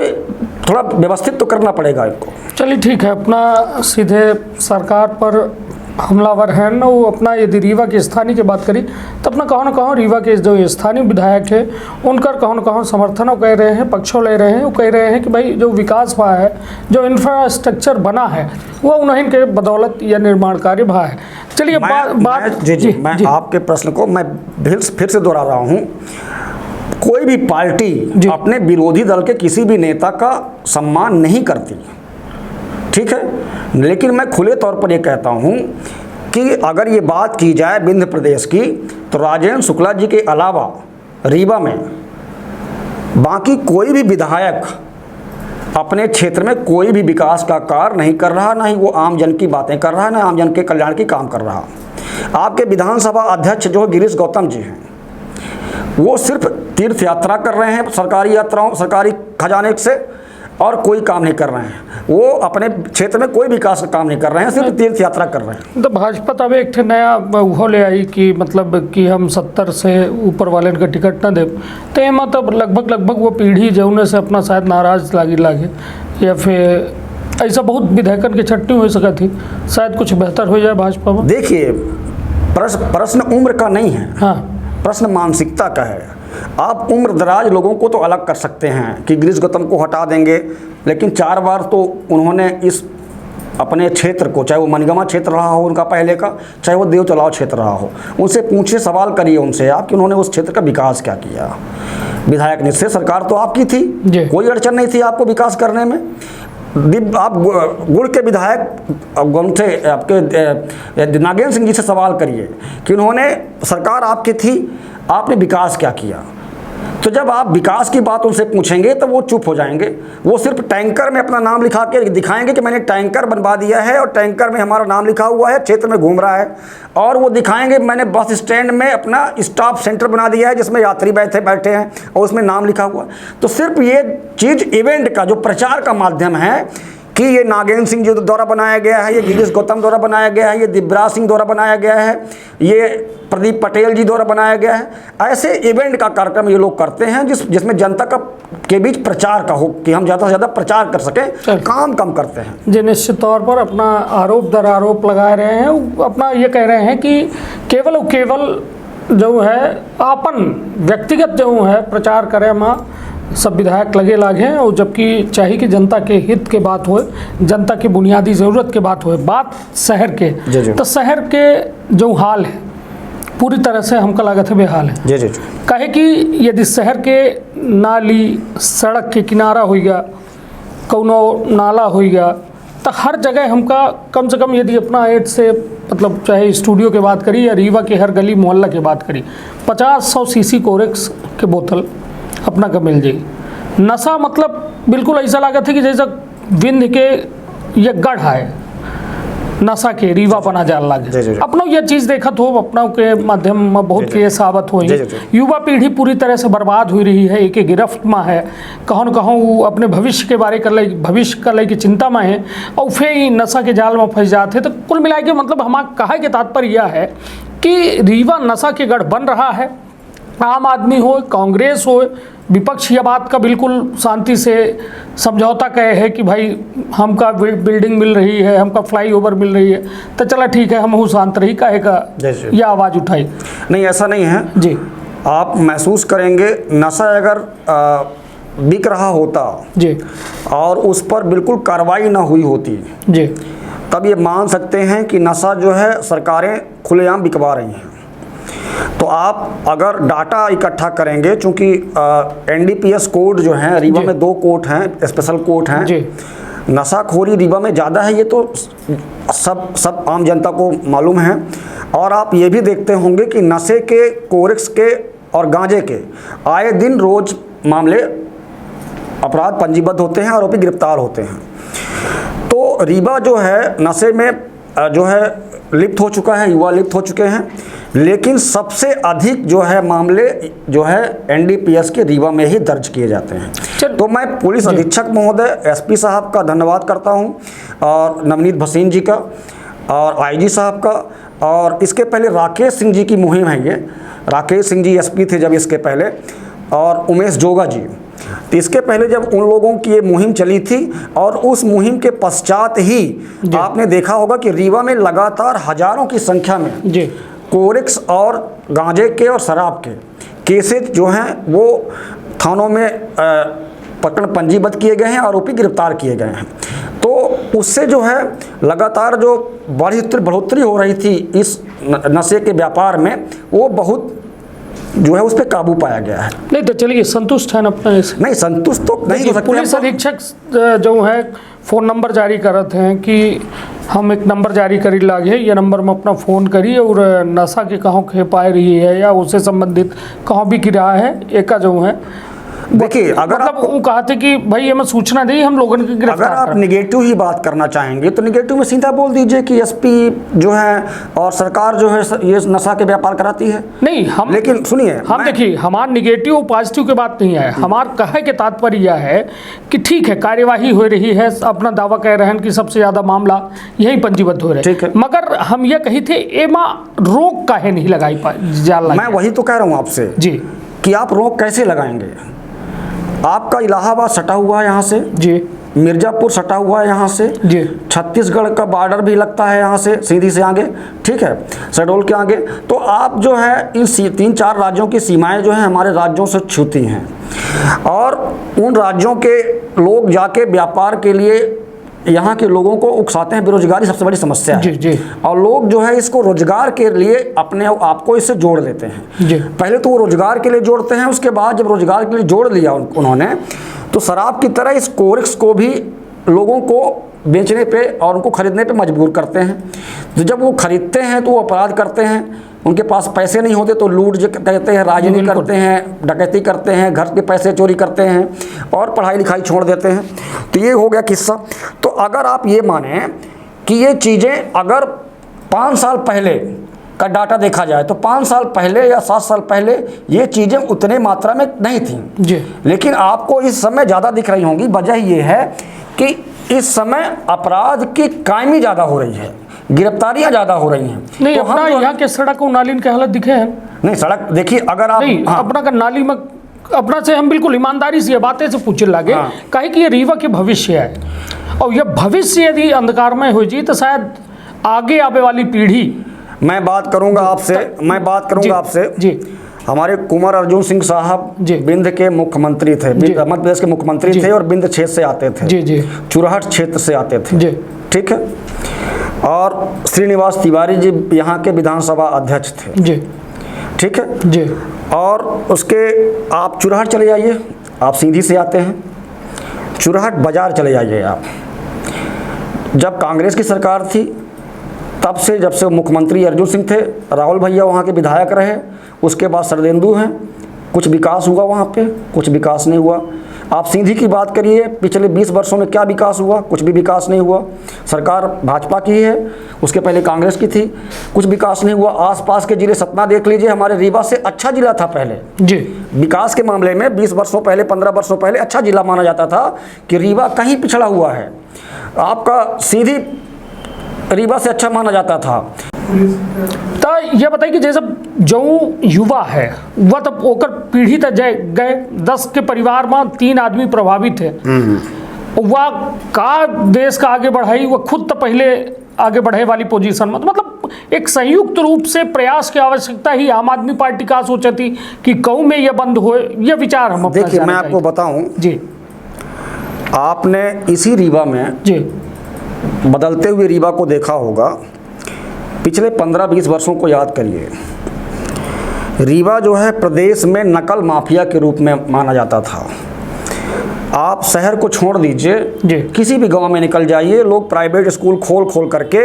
थोड़ा व्यवस्थित तो करना पड़ेगा इनको। चलिए ठीक है, अपना सीधे सरकार पर हमलावर हैं ना, वो अपना यदि रीवा की स्थानीय की बात करी तो अपना कहो ना कहो रीवा के जो स्थानीय विधायक है उनका कहो ना कहो समर्थन वो कह रहे हैं, पक्षों ले रहे हैं। वो कह रहे हैं कि भाई जो विकास हुआ है, जो इंफ्रास्ट्रक्चर बना है, वो उन्हीं के बदौलत या निर्माण कार्य हुआ है। चलिए मैं आपके प्रश्न को मैं फिर से दोहरा रहा हूँ। कोई भी पार्टी अपने विरोधी दल के किसी भी नेता का सम्मान नहीं करती, ठीक है, लेकिन मैं खुले तौर पर ये कहता हूँ कि अगर ये बात की जाए विंध्य प्रदेश की, तो राजेंद्र शुक्ला जी के अलावा रीवा में बाकी कोई भी विधायक अपने क्षेत्र में कोई भी विकास का कार्य नहीं कर रहा, ना ही वो आम जन की बातें कर रहा है, ना आम जन के कल्याण की काम कर रहा। आपके विधानसभा अध्यक्ष जो गिरीश गौतम जी हैं, वो सिर्फ तीर्थ यात्रा कर रहे हैं, सरकारी यात्राओं, सरकारी खजाने से, और कोई काम नहीं कर रहे हैं। वो अपने क्षेत्र में कोई विकास का काम नहीं कर रहे हैं, सिर्फ तीर्थ यात्रा कर रहे हैं। तो भाजपा तब एक नया वो ले आई कि मतलब कि हम 70 से ऊपर वाले का टिकट न दे, तो मतलब लगभग वो पीढ़ी जो से अपना शायद नाराज लागे, या फिर ऐसा बहुत विधायकन की छटनी हो सका थी, शायद कुछ बेहतर हो जाए भाजपा में। देखिए, प्रश्न उम्र का नहीं है, हाँ, प्रश्न मानसिकता का है। आप उम्र दराज लोगों को तो अलग कर सकते हैं कि गिरीश गौतम को हटा देंगे, लेकिन 4 बार तो उन्होंने इस अपने क्षेत्र को, चाहे वो मनगमा क्षेत्र रहा हो उनका पहले का, चाहे वो देव तलाव क्षेत्र रहा हो, उनसे पूछिए, सवाल करिए उनसे आप कि उन्होंने उस क्षेत्र का विकास क्या किया। विधायक निश्चय सरकार तो आपकी थी, कोई अड़चन नहीं थी आपको विकास करने में। आप गुड़ के विधायक उनसे, आपके नागेंद्र सिंह जी से सवाल करिए कि उन्होंने, सरकार आपकी थी, आपने विकास क्या किया। तो जब आप विकास की बात उनसे पूछेंगे तो वो चुप हो जाएंगे। वो सिर्फ टैंकर में अपना नाम लिखा के दिखाएंगे कि मैंने टैंकर बनवा दिया है और टैंकर में हमारा नाम लिखा हुआ है, क्षेत्र में घूम रहा है। और वो दिखाएंगे मैंने बस स्टैंड में अपना स्टाफ सेंटर बना दिया है जिसमें यात्री बैठे हैं और उसमें नाम लिखा हुआ। तो सिर्फ ये चीज़ इवेंट का जो प्रचार का माध्यम है कि ये नागेंद्र सिंह जी द्वारा बनाया गया है, ये गिरीश गौतम द्वारा बनाया गया है, ये दिव्यराज सिंह द्वारा बनाया गया है, ये प्रदीप पटेल जी द्वारा बनाया गया है, ऐसे इवेंट का कार्यक्रम ये लोग करते हैं जिसमें जनता का के बीच प्रचार का हो कि हम ज़्यादा से ज़्यादा प्रचार कर सकें, काम कम करते हैं। जी, निश्चित तौर पर अपना आरोप दर आरोप लगा रहे हैं, अपना ये कह रहे हैं कि केवल और केवल जो है अपन व्यक्तिगत जो है प्रचार करें, हम सब विधायक लगे लागे, और जबकि चाहिए कि जनता के हित के बात हो, जनता की बुनियादी ज़रूरत के बात हो, बात शहर के, तो शहर के जो हाल है पूरी तरह से हमका लागत है बेहाल है। जी। कहे कि यदि शहर के नाली सड़क के किनारा होगा, कौनो नाला होगा, तो हर जगह हमका कम से कम यदि अपना एड से मतलब चाहे स्टूडियो के बात करी या रीवा के हर गली मोहल्ला की बात करी, 50-100 सीसी कोरेक्स के बोतल अपना का मिल जाएगी। नशा मतलब बिल्कुल ऐसा लागत है कि जैसा विंध्य के ये गढ़ है नशा के रीवा बना जान लगे। अपना ये चीज़ देखत हो, अपना के माध्यम में बहुत केस आवत हो, युवा पीढ़ी पूरी तरह से बर्बाद हो रही है, एक गिरफ्त में है, कहूँ कहूँ वो अपने भविष्य के बारे भविष्य कर ले की चिंता में है और फिर ही नशा के जाल में फंस जाते। तो कुल मिला के मतलब हमारा कहा के तात्पर्य यह है कि रीवा नशा के गढ़ बन रहा है। आम आदमी हो, कांग्रेस हो, विपक्ष यह बात का बिल्कुल शांति से समझौता कहे है कि भाई हमका बिल्डिंग मिल रही है, हमका फ्लाईओवर मिल रही है, तो चला ठीक है, हम शांत रही काहे का यह आवाज़ उठाई। नहीं, ऐसा नहीं है जी। आप महसूस करेंगे नशा अगर बिक रहा होता जी और उस पर बिल्कुल कार्रवाई ना हुई होती जी, तब ये मान सकते हैं कि नशा जो है सरकारें खुलेआम बिकवा रही हैं। तो आप अगर डाटा इकट्ठा करेंगे, चूँकि NDPS कोड जो है रीवा में 2 कोर्ट हैं, स्पेशल कोर्ट हैं, नशाखोरी रीवा में ज़्यादा है, ये तो सब आम जनता को मालूम है। और आप ये भी देखते होंगे कि नशे के, कोरेक्स के और गांजे के आए दिन रोज़ मामले अपराध पंजीबद्ध होते हैं, आरोपी गिरफ्तार होते हैं। तो रीवा जो है नशे में जो है लिप्त हो चुका है, युवा लिप्त हो चुके हैं, लेकिन सबसे अधिक जो है मामले जो है NDPS के रीवा में ही दर्ज किए जाते हैं। तो मैं पुलिस अधीक्षक महोदय SP साहब का धन्यवाद करता हूं, और नवनीत भसीन जी का, और IG साहब का, और इसके पहले राकेश सिंह जी की मुहिम है ये। राकेश सिंह जी SP थे जब इसके पहले, और उमेश जोगा जी। तो इसके पहले जब उन लोगों की ये मुहिम चली थी, और उस मुहिम के पश्चात ही आपने देखा होगा कि रीवा में लगातार हजारों की संख्या में कोरेक्स और गांजे के और शराब के केसेस जो हैं वो थानों में प्रकरण पंजीबद्ध किए गए हैं, आरोपी गिरफ्तार किए गए हैं। तो उससे जो है लगातार जो बढ़ोतरी हो रही थी इस नशे के व्यापार में, वो बहुत जो है उस पर काबू पाया गया है। नहीं तो चलिए संतुष्ट हैं अपना इस? नहीं, संतुष्ट तो नहीं हो सकते। पुलिस अधीक्षक जो है फ़ोन नंबर जारी करते हैं कि हम एक नंबर जारी करी लागे, ये नंबर में अपना फ़ोन करिए और नशा के कहाँ खे पाए रही है या उससे संबंधित कहाँ भी गिरा है, एक जो है देखिए, अगर मतलब वो कहते कि भाई हमें सूचना दी, हम लोगों की गिरफ्तार। अगर आप निगेटिव ही बात करना चाहेंगे तो निगेटिव में सीधा बोल दीजिए कि SP जो है और सरकार जो है ये नशा के व्यापार कराती है। नहीं, हम लेकिन सुनिए, हम देखिए हमारा निगेटिव और पॉजिटिव की बात नहीं है। हमारा कहे के तात्पर्य यह है कि ठीक है कार्यवाही हो रही है, अपना दावा कह रहे हैं कि सबसे ज़्यादा मामला यही पंजीबद्ध हो रहे हैं, मगर हम ये कही थे एमा रोक काहे नहीं लगाई पाए। मैं वही तो कह रहा हूँ आपसे जी कि आप रोक कैसे लगाएंगे। आपका इलाहाबाद सटा हुआ है यहाँ से जी, मिर्ज़ापुर सटा हुआ है यहाँ से जी, छत्तीसगढ़ का बॉर्डर भी लगता है यहाँ से सीधी से आगे, ठीक है, शहडोल के आगे। तो आप जो है इन 3-4 राज्यों की सीमाएं जो हैं हमारे राज्यों से छूती हैं, और उन राज्यों के लोग जाके व्यापार के लिए यहाँ के लोगों को उकसाते हैं। बेरोजगारी सबसे बड़ी समस्या है जी जी। और लोग जो है इसको रोजगार के लिए अपने आप को इससे जोड़ लेते हैं जी। पहले तो वो रोजगार के लिए जोड़ते हैं, उसके बाद जब रोजगार के लिए जोड़ लिया उन्होंने, तो शराब की तरह इस कोरेक्स को भी लोगों को बेचने पे और उनको खरीदने पे मजबूर करते हैं। तो जब वो खरीदते हैं तो वो अपराध करते हैं, उनके पास पैसे नहीं होते तो लूट जो करते हैं, राजनी करते हैं, डकैती करते हैं, घर के पैसे चोरी करते हैं और पढ़ाई लिखाई छोड़ देते हैं। तो ये हो गया किस्सा। तो अगर आप ये माने कि ये चीज़ें अगर 5 साल पहले का डाटा देखा जाए तो 5 साल पहले या 7 साल पहले ये चीज़ें उतने मात्रा में नहीं थीं जी। लेकिन आपको इस समय ज़्यादा दिख रही होंगी। वजह ये है कि इस समय अपराध की कायमी ज़्यादा हो रही है, गिरफ्तारियां ज़्यादा हो रही हैं। नहीं, तो अपना यहाँ के सड़क और नाली के हालत दिखे हैं? नहीं, सड़क देखिए अगर आप नहीं, अपना का नाली में अपना से हम बिल्कुल ईमानदारी से ये बातें से पूछने लगे काहे कि ये रीवा के भविष्य है और ये भविष्य यदि अंधकारमय हो जी तो शायद आगे आने वाली पीढ़ी। मैं बात करूंगा आपसे जी। हमारे कुंवर अर्जुन सिंह साहब बिंद के मुख्यमंत्री थे, मध्य प्रदेश के मुख्यमंत्री थे और बिंद क्षेत्र से आते थे। जी जी। चुरहट क्षेत्र से आते थे जी। ठीक है। और श्रीनिवास तिवारी जी यहाँ के विधानसभा अध्यक्ष थे जी। ठीक है जी। और उसके आप चुरहट चले जाइए, आप सीधी से आते हैं, चुरहट बाजार चले जाइए आप। जब कांग्रेस की सरकार थी तब से, जब से मुख्यमंत्री अर्जुन सिंह थे, राहुल भैया वहाँ के विधायक रहे, उसके बाद शरदेंदु हैं, कुछ विकास हुआ वहाँ पे, कुछ विकास नहीं हुआ। आप सीधी की बात करिए, पिछले 20 वर्षों में क्या विकास हुआ? कुछ भी विकास नहीं हुआ। सरकार भाजपा की है, उसके पहले कांग्रेस की थी, कुछ विकास नहीं हुआ। आसपास के जिले सतना देख लीजिए, हमारे रीवा से अच्छा जिला था पहले जी। विकास के मामले में 20 वर्षों पहले, 15 वर्षों पहले अच्छा जिला माना जाता था कि रीवा कहीं पिछड़ा हुआ है, आपका सीधी रीवा से अच्छा माना जाता था। तो ये बताइए कि जैसे जो युवा है वह तो ओकर पीढ़ी तक गए 10 के परिवार में 3 आदमी प्रभावित है, वह का देश का आगे बढ़ाई, वह खुद तो पहले आगे बढ़े वाली पोजीशन में। तो मतलब एक संयुक्त रूप से प्रयास की आवश्यकता ही आम आदमी पार्टी का सोचती कि कहूँ में ये बंद हो, ये विचार हम देखिए मैं आपको बताऊं जी। आपने इसी रीवा में जी बदलते हुए रीवा को देखा होगा। पिछले 15-20 वर्षों को याद करिए, रीवा जो है प्रदेश में नकल माफिया के रूप में माना जाता था। आप शहर को छोड़ दीजिए, किसी भी गांव में निकल जाइए, लोग प्राइवेट स्कूल खोल करके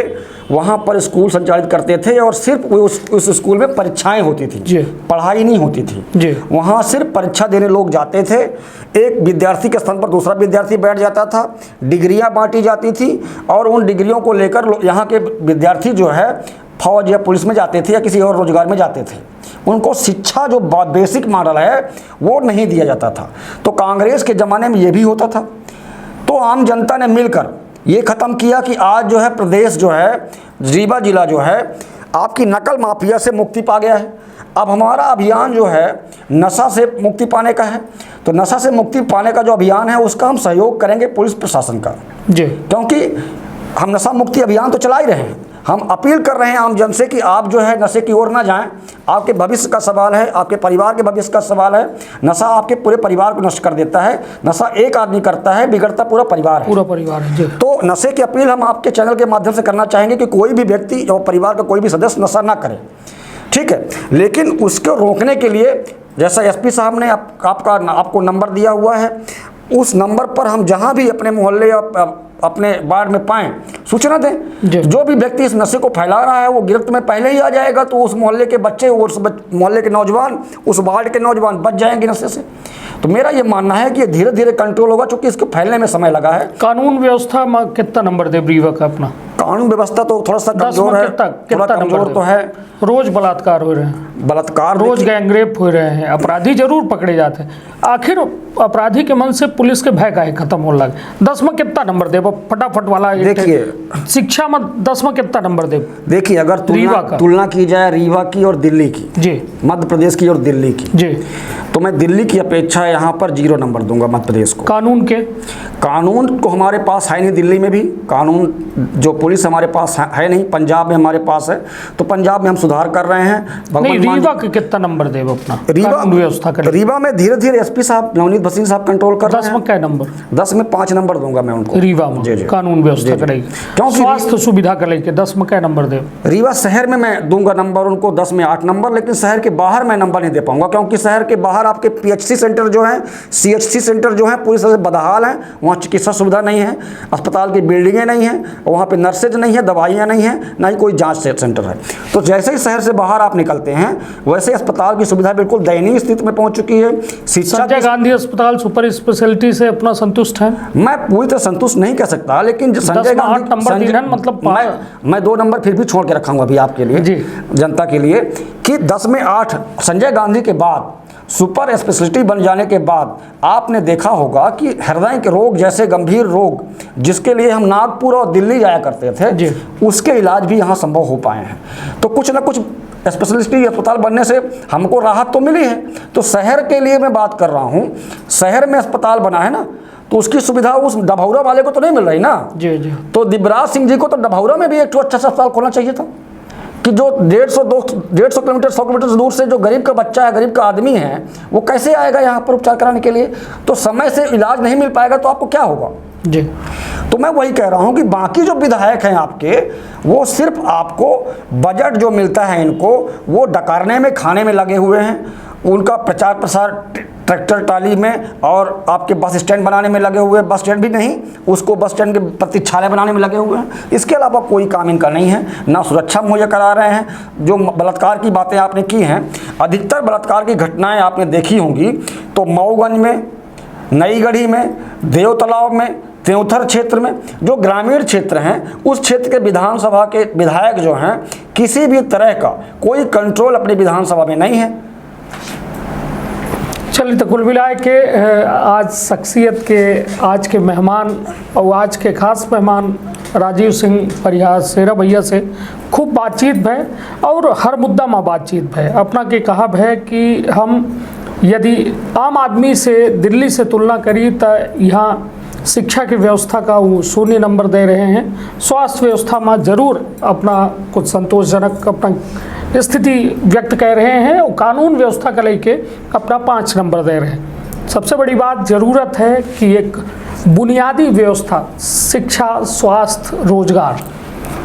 वहाँ पर स्कूल संचालित करते थे और सिर्फ उस स्कूल में परीक्षाएं होती थी, पढ़ाई नहीं होती थी। वहाँ सिर्फ परीक्षा देने लोग जाते थे, एक विद्यार्थी के स्थान पर दूसरा विद्यार्थी बैठ जाता था, डिग्रियाँ बांटी जाती थी और उन डिग्रियों को लेकर यहाँ के विद्यार्थी जो है फौज या पुलिस में जाते थे या किसी और रोजगार में जाते थे। उनको शिक्षा जो बेसिक मॉडल है वो नहीं दिया जाता था। तो कांग्रेस के ज़माने में ये भी होता था। तो आम जनता ने मिलकर ये ख़त्म किया कि आज जो है प्रदेश जो है, रीवा जिला जो है आपकी नकल माफिया से मुक्ति पा गया है। अब हमारा अभियान जो है नशा से मुक्ति पाने का है। तो नशा से मुक्ति पाने का जो अभियान है उसका हम सहयोग करेंगे पुलिस प्रशासन का जी, क्योंकि हम नशा मुक्ति अभियान तो चला ही रहे हैं। हम अपील कर रहे हैं आम जन से कि आप जो है नशे की ओर ना जाएं। आपके भविष्य का सवाल है, आपके परिवार के भविष्य का सवाल है। नशा आपके पूरे परिवार को नष्ट कर देता है। नशा एक आदमी करता है, बिगड़ता पूरा परिवार है, पूरा परिवार है जी। तो नशे की अपील हम आपके चैनल के माध्यम से करना चाहेंगे कि कोई भी व्यक्ति और परिवार का कोई भी सदस्य नशा ना करे, ठीक है। लेकिन उसको रोकने के लिए जैसा एसपी साहब ने आपको नंबर दिया हुआ है, उस नंबर पर हम जहाँ भी अपने मोहल्ले या अपने वार्ड में पाएँ सूचना दें। जो भी व्यक्ति इस नशे को फैला रहा है वो गिरफ्त में पहले ही आ जाएगा, तो उस मोहल्ले के बच्चे, उस मोहल्ले के नौजवान, उस वार्ड के नौजवान बच जाएंगे नशे से। तो मेरा ये मानना है कि ये धीरे धीरे कंट्रोल होगा, क्योंकि इसको फैलने में समय लगा है। कानून व्यवस्था में कितना नंबर दे रीवा का अपना? कानून व्यवस्था तो थोड़ा सा कमजोर है, थोड़ा कमजोर तो है। रोज बलात्कार हो रहे हैं, बलात्कार रोज गैंगरेप हो रहे हैं, अपराधी जरूर पकड़े जाते हैं। आखिर अपराधी के मन से पुलिस के भय का है खत्म होने लगे। 10 में कितना नंबर दे फटाफट वाला? देखिए शिक्षा में 10 में कितना नंबर दे? देखिए अगर तुलना की जाए रीवा की और दिल्ली की जी, मध्य प्रदेश की और दिल्ली की जी, तो मैं दिल्ली की अपेक्षा यहाँ पर 0 नंबर दूंगा मध्य प्रदेश को। कानून को हमारे पास है नहीं, दिल्ली में भी कानून जो पुलिस हमारे पास है नहीं, पंजाब में हमारे पास है, तो पंजाब में हम सुधार कर रहे हैं। नहीं, रीवा के कितना नंबर दे अपना रीवा में धीरे धीरे एसपी साहब नवनीत भसीन साहब कंट्रोल कर रहे 10 में हैं। क्या नंबर? 10 में 5 नंबर दूंगा मैं उनको। रीवा में जी, जी। कानून व्यवस्था करेगी, क्योंकि स्वास्थ्य सुविधा के लेके 10 में क्या नंबर दे? रीवा शहर में मैं दूंगा नंबर उनको 10 में 8 नंबर, लेकिन शहर के बाहर मैं नंबर नहीं दे पाऊंगा, क्योंकि शहर के बाहर आपके पीएचसी सेंटर जो है, सीएचसी सेंटर जो है पूरी तरह से बदहाल हैं। वहाँ चिकित्सा सुविधा नहीं है, अस्पताल की बिल्डिंगें नहीं हैं, वहाँ पे नर्सेज नहीं है, दवाइयाँ नहीं हैं, ना ही कोई जांच सेंटर है। तो जैसे ही शहर से बाहर आप निकलते हैं वैसे अस्पताल की सुविधा बिल्कुल दयनीय स्थिति में पहुँच चुकी है। शिक्षा संजय गांधी अस्पताल सुपर स्पेशलिटी से अपना संतुष्ट है? मैं पूरी तरह संतुष्ट नहीं कह सकता, लेकिन संजय गांधी नंबर दिए हैं, मतलब मैं 2 नंबर फिर भी छोड़ के रखूंगा अभी आपके लिए जी, जनता के लिए, कि 10 में 8 संजय गांधी के बाद सुपर स्पेशलिटी बन जाने के बाद आपने देखा होगा कि हृदय के रोग जैसे गंभीर रोग जिसके लिए हम नागपुर और दिल्ली जाया करते थे, उसके इलाज भी यहाँ संभव हो पाए हैं। तो कुछ ना कुछ स्पेशलिटी अस्पताल बनने से हमको राहत तो मिली है। तो शहर के लिए मैं बात कर रहा हूँ, शहर में अस्पताल बना है ना, तो उसकी सुविधा उस डभौरा वाले को तो नहीं मिल रही ना। जी जी। तो दिव्यराज सिंह जी को तो डभौरा में भी एक अच्छा सा अस्पताल खोलना चाहिए था, कि जो 150 किलोमीटर 100 किलोमीटर दूर से जो गरीब का बच्चा है, गरीब का आदमी है, वो कैसे आएगा यहाँ पर उपचार कराने के लिए? तो समय से इलाज नहीं मिल पाएगा तो आपको क्या होगा जी। तो मैं वही कह रहा हूँ कि बाकी जो विधायक हैं आपके, वो सिर्फ आपको बजट जो मिलता है इनको वो डकारने में, खाने में लगे हुए हैं। उनका प्रचार प्रसार ट्रैक्टर ट्राली में और आपके बस स्टैंड बनाने में लगे हुए, बस स्टैंड भी नहीं, उसको बस स्टैंड के प्रतीक्षालय बनाने में लगे हुए हैं। इसके अलावा कोई काम इनका नहीं है, ना सुरक्षा मुहैया करा रहे हैं। जो बलात्कार की बातें आपने की हैं, अधिकतर बलात्कार की घटनाएं आपने देखी होंगी तो मऊगंज में, नई गढ़ी में, देव तालाब में, त्योंथर क्षेत्र में, जो ग्रामीण क्षेत्र हैं उस क्षेत्र के विधानसभा के विधायक जो हैं, किसी भी तरह का कोई कंट्रोल अपनी विधानसभा में नहीं है। चलिए, तो कुल मिला के आज शख्सियत के आज के मेहमान और आज के खास मेहमान राजीव सिंह परिहार शेरा भैया से खूब बातचीत भय और हर मुद्दा में बातचीत भय। अपना के कहा है कि हम यदि आम आदमी से दिल्ली से तुलना करी तो यहाँ शिक्षा की व्यवस्था का वो 0 नंबर दे रहे हैं। स्वास्थ्य व्यवस्था में ज़रूर अपना कुछ संतोषजनक अपना स्थिति व्यक्त कर रहे हैं और कानून व्यवस्था का लेके अपना 5 नंबर दे रहे हैं। सबसे बड़ी बात ज़रूरत है कि एक बुनियादी व्यवस्था शिक्षा, स्वास्थ्य, रोजगार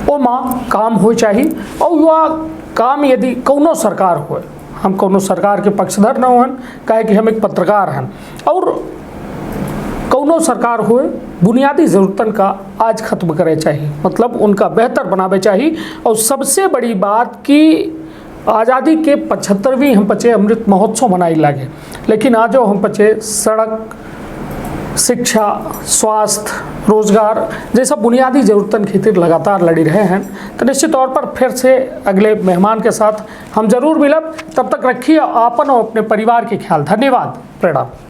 वो माँ काम हो चाहिए। और वह काम यदि कौनो सरकार हो, हम कौनो सरकार के पक्षधर न हों, कहे कि हम एक पत्रकार हैं, और कौनो सरकार हो बुनियादी ज़रूरतन का आज ख़त्म करे चाहिए, मतलब उनका बेहतर बनावे चाहिए। और सबसे बड़ी बात कि आज़ादी के 75वीं हम पचे अमृत महोत्सव मनाई लगे, लेकिन आज हम पचे सड़क, शिक्षा, स्वास्थ्य, रोजगार जैसा बुनियादी ज़रूरतन खातिर लगातार लड़ी रहे हैं। तो निश्चित तौर पर फिर से अगले मेहमान के साथ हम जरूर मिलब। तब तक रखिए आपन और अपने परिवार के ख्याल। धन्यवाद, प्रणाम।